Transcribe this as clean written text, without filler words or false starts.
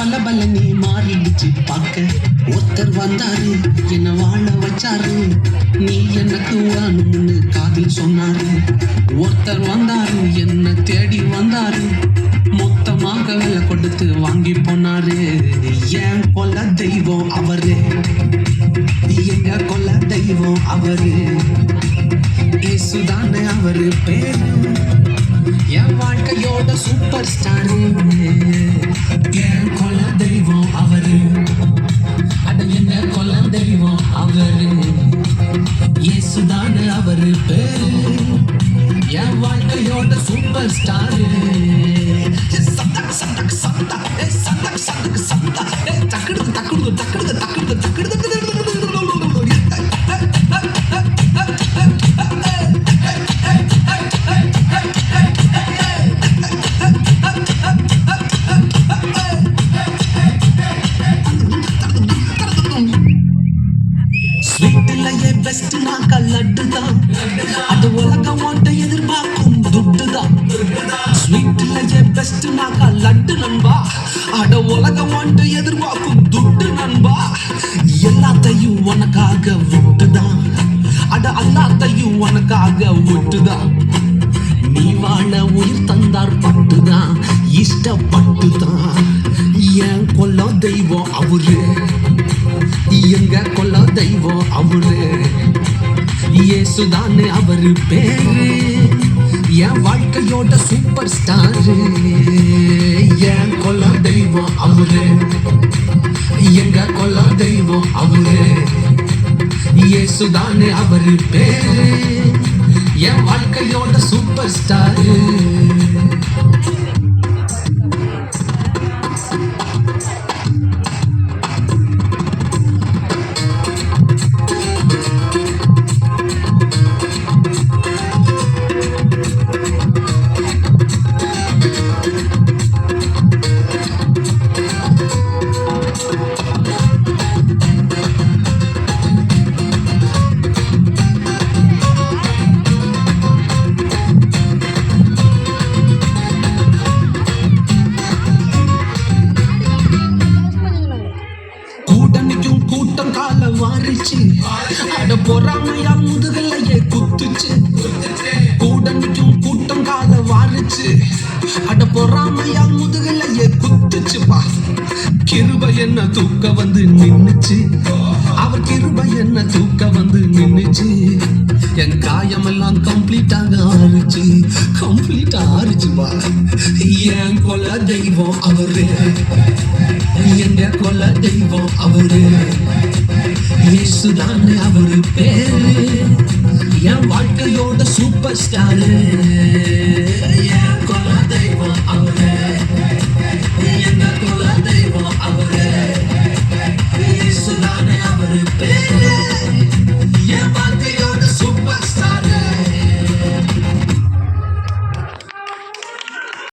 பலபலனே மாறிடுச்சு பார்க்க. ஒருத்தர் வந்தாரு என்ன வாழ வச்சாரு, நீ எனக்கு வாணும்னு காதில் சொன்னாரு. ஒருத்தர் வந்தாரு என்ன தேடி வந்தாரு, மொத்தமாக விலை கொடுத்து வாங்கி போனாரு. ஏன் கொல்ல தெய்வம் அவரு, எங்க கொல்ல தெய்வம் அவரு, இயேசுதானே அவரு பேரு, என் வாழ்க்கையோட சூப்பர் ஸ்டாரு. என் கொல்ல தெய்வம் அவரு, அட என்ன கொல்ல தெய்வம் அவரு, இயேசுதானே அவரு பேரு, என் வாழ்க்கையோட சூப்பர் ஸ்டாரு. சந்தக் சந்தக் சந்தா, சந்தக் சந்தக் சந்தா, தக்குடு தக்குடு தக்குடு தக்குடு தக்குடு தக்குடு. ஸ்வீட்லயே பெஸ்ட் நாக்கா லட்டுதான், அது உலகம் ஒன்றை எதிர்பார்க்கும் துட்டுதான். ஸ்வீட்லயே பெஸ்ட் நாக்கா லட்டு நண்பா, அட உலகம் ஒன்றை எதிர்பார்க்கும் துட்டு நண்பா. எல்லாத்தையும் உனக்காக விட்டுதான், அட எல்லாத்தையும் உனக்காக விட்டுதான். நீ வாழ உயிர் தந்தார் பட்டுதான், இஷ்டப்பட்டுதான். என் கொல்ல தெய்வம் அவரு, எங்க கொல்ல தெய்வம் அவரு, இயேசுதானே அவரு பேரு, என் வாழ்க்கையோட சூப்பர் ஸ்டாரு. என் கொல்ல தெய்வம் அவரு, எங்க கொல்ல தெய்வம் அவரு, இயேசுதானே அவரு பேரு, என் வாழ்க்கையோட சூப்பர் ஸ்டாரு. கூட்டம் கால வாரிச்சு, அட பொறாமையா முதுகலையே குத்துச்சு. கூடனிக்கும் கூட்டம் கால வாரிச்சு, அட பொறாமையா முதுகலையே குத்துச்சுப்பா. கிருபை என்ன தூக்க வந்து நின்னுச்சு, அவர் கிருபை என்ன தூக்க வந்து நின்னுச்சு. என் காயமெல்லாம் கம்ப்ளீட்டாக ஆறிச்சு, கம்ப்ளீட்டா ஆறிச்சுப்பா. என் கொல்ல தெய்வம் அவரு, எங்க கொல்ல தெய்வம் அவரு, இயேசுதானே அவரு பேரு, என் வாழ்க்கையோட சூப்பர் ஸ்டாரு. என் கொல்ல தெய்வம் அவரு.